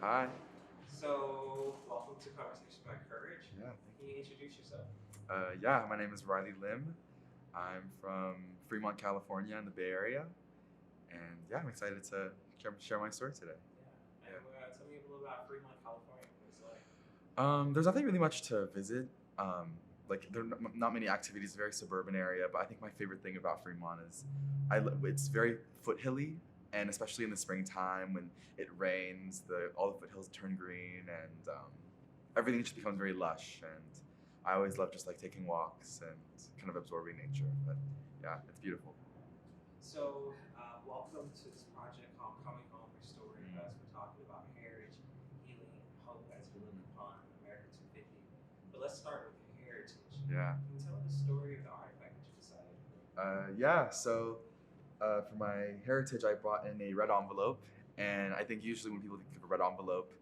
Hi. So, welcome to Conversation by Courage. Yeah. Can you introduce yourself? Yeah, my name is Riley Lim. I'm from Fremont, California in the Bay Area. And yeah, I'm excited to share my story today. Yeah. Yeah. And tell me a little about Fremont, California. What it's like. There's nothing really much to visit. Um, like there are not many activities. It's a very suburban area, but I think my favorite thing about Fremont is it's very foothilly, and especially in the springtime when it rains, all the foothills turn green, and everything just becomes very lush. And I always love just like taking walks and kind of absorbing nature. But yeah, it's beautiful. So, welcome to this project called Coming Home, Restoring Us. We're talking about heritage, healing, and hope as we look upon America 250. But let's start with the heritage. Yeah. Can you tell me the story of the artifact that you decided to bring? Yeah. So for my heritage, I brought in a red envelope, and I think usually when people think of a red envelope,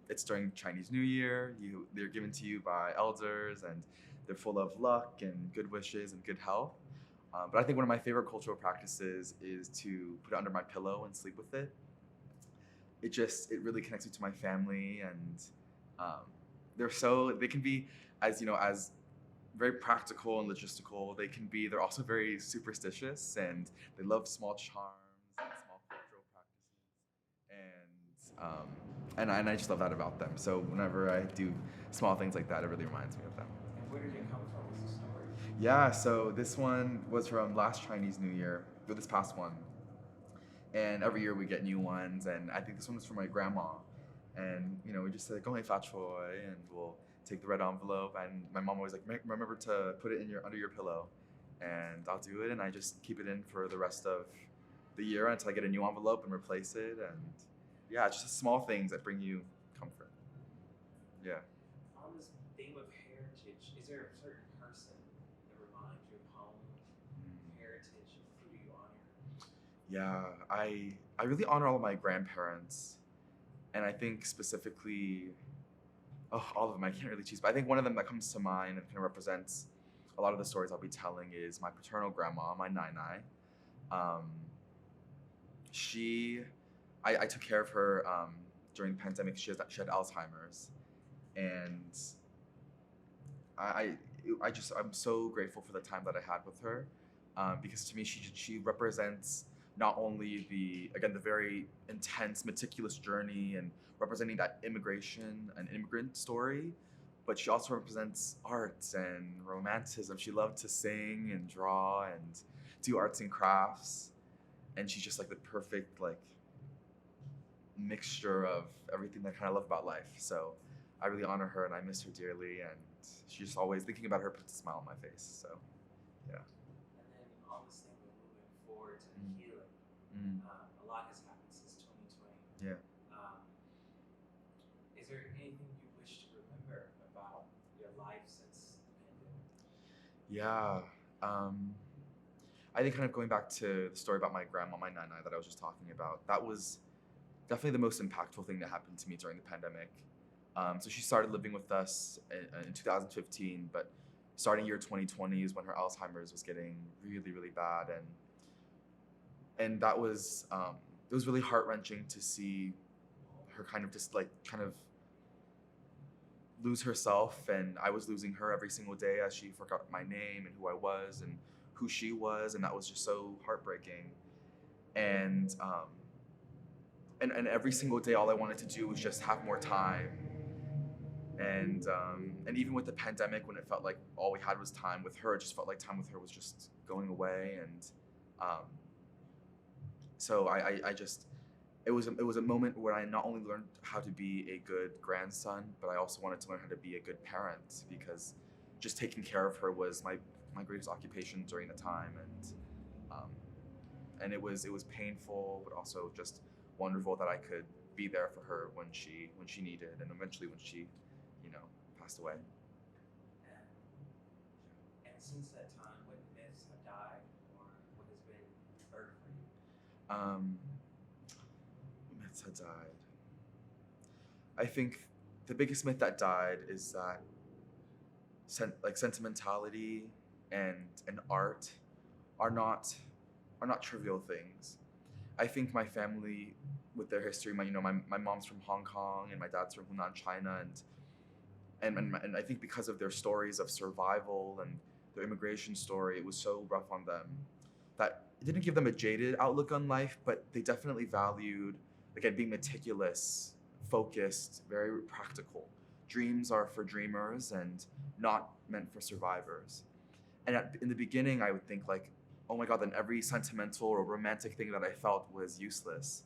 it's during Chinese New Year. They're given to you by elders, and they're full of luck and good wishes and good health. But I think one of my favorite cultural practices is to put it under my pillow and sleep with it. It really connects me to my family, and um, they can be as very practical and logistical. They're also very superstitious, and they love small charms and small cultural practices. And I just love that about them. So whenever I do small things like that, it really reminds me of them. And where did it come from? What's the story? Yeah, so this one was from last Chinese New Year, or this past one. And every year we get new ones, and I think this one was for my grandma. And we just said, "Go ahead, fat choy," and we'll take the red envelope. And my mom always like, Remember to put it in your under your pillow." And I'll do it, and I just keep it in for the rest of the year until I get a new envelope and replace it. And yeah, it's just small things that bring you comfort. Yeah. On this theme of heritage, is there a certain person that reminds you of home, heritage, who do you honor? Yeah, I really honor all of my grandparents, and I think specifically, oh, all of them. I can't really choose, but I think one of them that comes to mind and kind of represents a lot of the stories I'll be telling is my paternal grandma, my nai nai. Um, she, I took care of her during the pandemic. She had Alzheimer's, and I, I'm so grateful for the time that I had with her, because to me she represents not only the very intense, meticulous journey and representing that immigration and immigrant story, but she also represents arts and romanticism. She loved to sing and draw and do arts and crafts, and she's just like the perfect like mixture of everything that I kind of love about life. So I really honor her and I miss her dearly. And she's just always thinking about her puts a smile on my face. So yeah. And then on this thing, we're moving forward to Mm. healing. Mm. A lot has happened since 2020. Yeah. Um, is there anything you wish to remember about your life since the pandemic? Yeah. Um, I think kind of going back to the story about my grandma, my nana that I was just talking about, that was definitely the most impactful thing that happened to me during the pandemic. So she started living with us in 2015, but starting year 2020 is when her Alzheimer's was getting really, really bad, and that was it was really heart wrenching to see her kind of just like kind of lose herself, and I was losing her every single day as she forgot my name and who I was and who she was, and that was just so heartbreaking. And and every single day, all I wanted to do was just have more time. And even with the pandemic, when it felt like all we had was time with her, it just felt like time with her was just going away. And um, so I just it was a moment where I not only learned how to be a good grandson, but I also wanted to learn how to be a good parent, because just taking care of her was my greatest occupation during the time. Um, and it was painful, but also just wonderful that I could be there for her when she needed, and eventually when she, you know, passed away. And, and since that time, what myths have died or what has been birthed for you? Um, myths had died. I think the biggest myth that died is that sentimentality and art are not are not trivial things. I think my family, with their history, my mom's from Hong Kong and my dad's from Hunan, China, and I think because of their stories of survival and their immigration story, it was so rough on them that it didn't give them a jaded outlook on life, but they definitely valued, again, being meticulous, focused, very practical. Dreams are for dreamers and not meant for survivors. And in the beginning, I would think like, oh my god, then every sentimental or romantic thing that I felt was useless.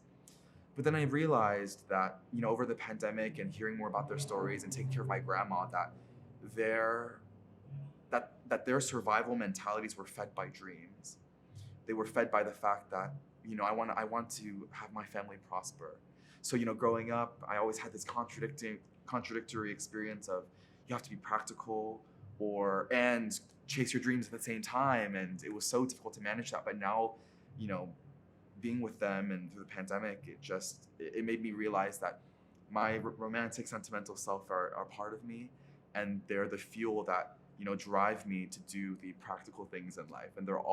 But then I realized that, over the pandemic and hearing more about their stories and taking care of my grandma, that their their survival mentalities were fed by dreams. They were fed by the fact that, I want to have my family prosper. So, growing up, I always had this contradictory experience of you have to be practical and chase your dreams at the same time, and it was so difficult to manage that. But now, you know, being with them and through the pandemic, it made me realize that my romantic, sentimental self are part of me, and they're the fuel that drive me to do the practical things in life. And they're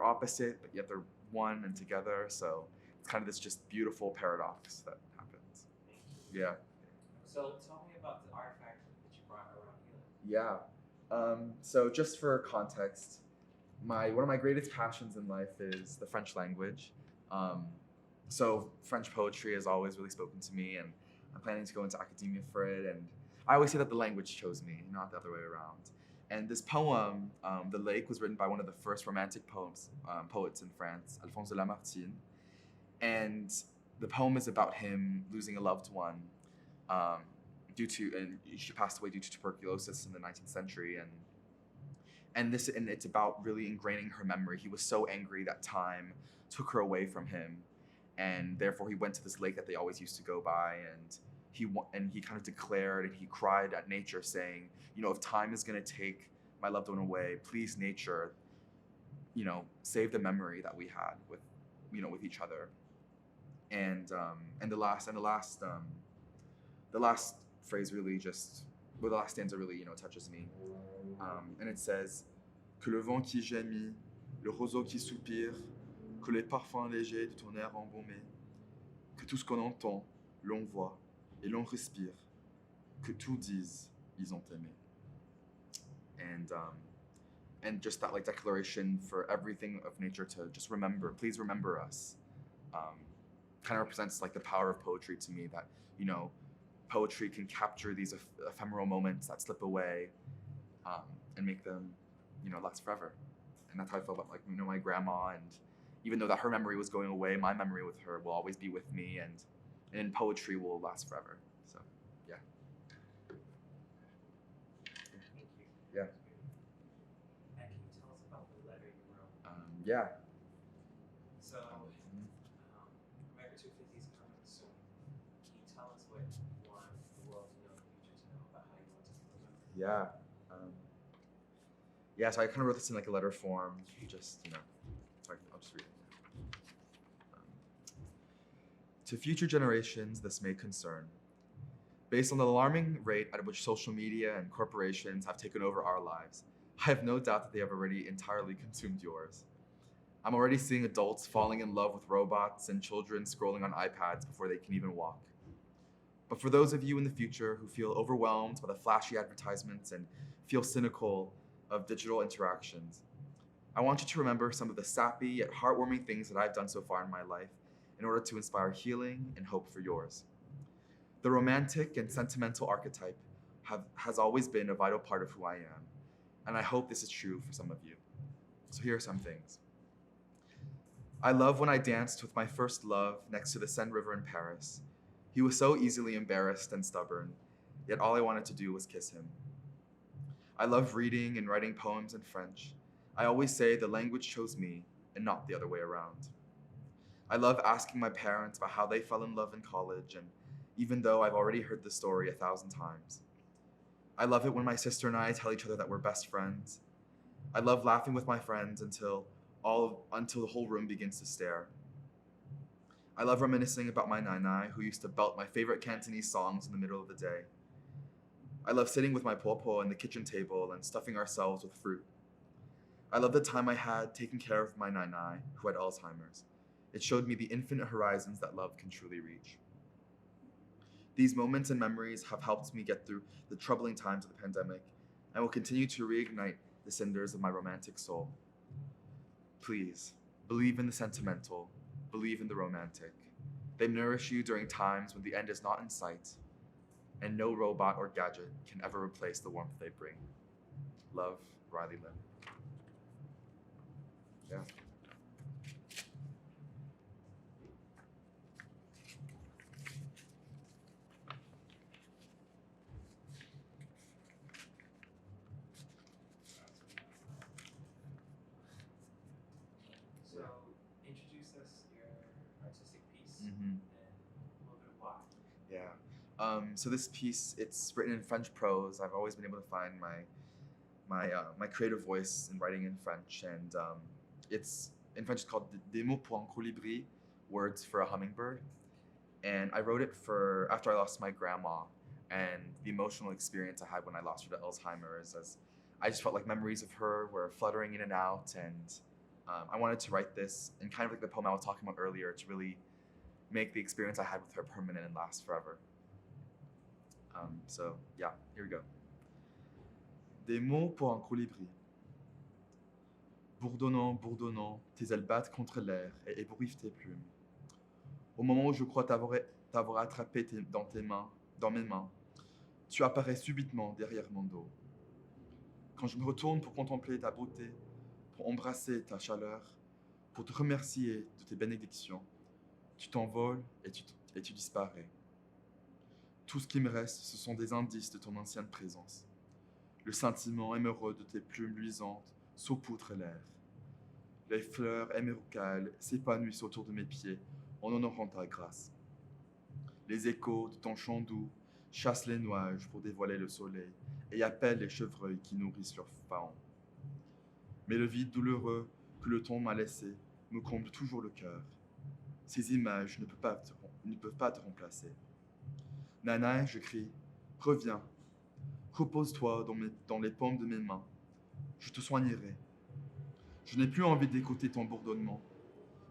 opposite, but yet they're one and together. So it's kind of this just beautiful paradox that happens. Thank you. Yeah. So tell me about the artifact that you brought around healing. Yeah. So just for context, one of my greatest passions in life is the French language. Um, so French poetry has always really spoken to me, and I'm planning to go into academia for it. And I always say that the language chose me, not the other way around. And this poem, "The Lake," was written by one of the first romantic poets in France, Alphonse de Lamartine. And the poem is about him losing a loved one, um, and she passed away due to tuberculosis in the 19th century. And it's about really ingraining her memory. He was so angry that time took her away from him, and therefore he went to this lake that they always used to go by, and he kind of declared and he cried at nature, saying, if time is going to take my loved one away, please nature, save the memory that we had with each other. And the last phrase really the last stanza really touches me. And it says, que le vent qui gémit, le roseau qui soupire, que les parfums légers de ton air embaumé, que tout ce qu'on entend, l'on voit et l'on respire, que tout disent, ils ont aimé. And just that declaration for everything of nature to just remember, please remember us, kind of represents the power of poetry to me. That poetry can capture these ephemeral moments that slip away, and make them last forever. And that's how I feel about my grandma. And even though that her memory was going away, my memory with her will always be with me, and in poetry will last forever. So yeah. Thank you. Yeah. And can you tell us about the letter you wrote? Yeah. So, America 250 is coming soon. Can you tell us what you want the world to know in the future, to know about how you want to be remembered? Yeah. Yeah, so I kind of wrote this in a letter form, just, sorry, I'll just read it. To future generations, this may concern. Based on the alarming rate at which social media and corporations have taken over our lives, I have no doubt that they have already entirely consumed yours. I'm already seeing adults falling in love with robots and children scrolling on iPads before they can even walk. But for those of you in the future who feel overwhelmed by the flashy advertisements and feel cynical of digital interactions, I want you to remember some of the sappy yet heartwarming things that I've done so far in my life in order to inspire healing and hope for yours. The romantic and sentimental archetype has always been a vital part of who I am, and I hope this is true for some of you. So here are some things. I love when I danced with my first love next to the Seine River in Paris. He was so easily embarrassed and stubborn, yet all I wanted to do was kiss him. I love reading and writing poems in French. I always say the language chose me and not the other way around. I love asking my parents about how they fell in love in college, and even though I've already heard the story 1,000 times. I love it when my sister and I tell each other that we're best friends. I love laughing with my friends until the whole room begins to stare. I love reminiscing about my Nai, who used to belt my favorite Cantonese songs in the middle of the day. I love sitting with my popo on the kitchen table and stuffing ourselves with fruit. I love the time I had taking care of my Nai, who had Alzheimer's. It showed me the infinite horizons that love can truly reach. These moments and memories have helped me get through the troubling times of the pandemic and will continue to reignite the cinders of my romantic soul. Please, believe in the sentimental, believe in the romantic. They nourish you during times when the end is not in sight, and no robot or gadget can ever replace the warmth they bring. Love, Riley Lynn. Yeah. So, introduce us your artistic piece Mm-hmm. and a little bit of why. Yeah. So this piece, it's written in French prose. I've always been able to find my creative voice in writing in French, and it's in French. It's called Des mots pour un colibri, words for a hummingbird. And I wrote it for after I lost my grandma, and the emotional experience I had when I lost her to Alzheimer's, as I just felt like memories of her were fluttering in and out, and I wanted to write this, and kind of like the poem I was talking about earlier, to really make the experience I had with her permanent and last forever. So yeah, here we go. Des mots pour un colibri. Bourdonnant, bourdonnant, tes ailes battent contre l'air et ébrouillent tes plumes. Au moment où je crois t'avoir attrapé dans mes mains, tu apparais subitement derrière mon dos. Quand je me retourne pour contempler ta beauté, pour embrasser ta chaleur, pour te remercier de tes bénédictions, tu t'envoles et tu disparais. Tout ce qui me reste, ce sont des indices de ton ancienne présence. Le sentiment émeraude de tes plumes luisantes saupoudre l'air. Les fleurs émeraucales s'épanouissent autour de mes pieds en honorant ta grâce. Les échos de ton chant doux chassent les nuages pour dévoiler le soleil et appellent les chevreuils qui nourrissent leurs faons. Mais le vide douloureux que le temps m'a laissé me comble toujours le cœur. Ces images ne peuvent pas te remplacer. Nana, je crie, reviens, repose-toi dans les paumes de mes mains. Je te soignerai. Je n'ai plus envie d'écouter ton bourdonnement.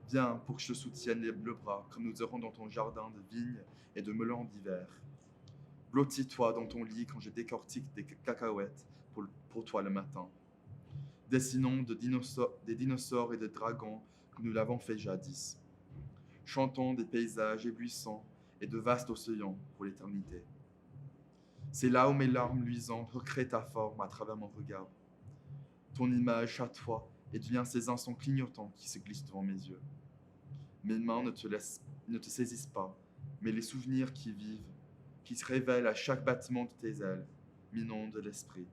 Viens pour que je te soutienne le bras comme nous irons dans ton jardin de vignes et de melons d'hiver. Blottis-toi dans ton lit quand je décortique des cacahuètes pour toi le matin. Dessinons des dinosaures et des dragons comme nous l'avons fait jadis. Chantons des paysages éblouissants et de vastes océans pour l'éternité. C'est là où mes larmes luisantes recréent ta forme à travers mon regard. Ton image chatoie et devient ces instants clignotants qui se glissent devant mes yeux. Mes mains ne te saisissent pas, mais les souvenirs qui vivent, qui se révèlent à chaque battement de tes ailes, m'inondent l'esprit.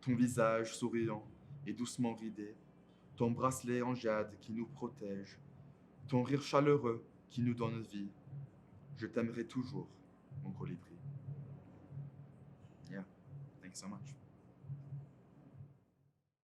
Ton visage souriant et doucement ridé, ton bracelet en jade qui nous protège, ton rire chaleureux qui nous donne vie. Je t'aimerai toujours, mon colibri. Yeah, thanks so much.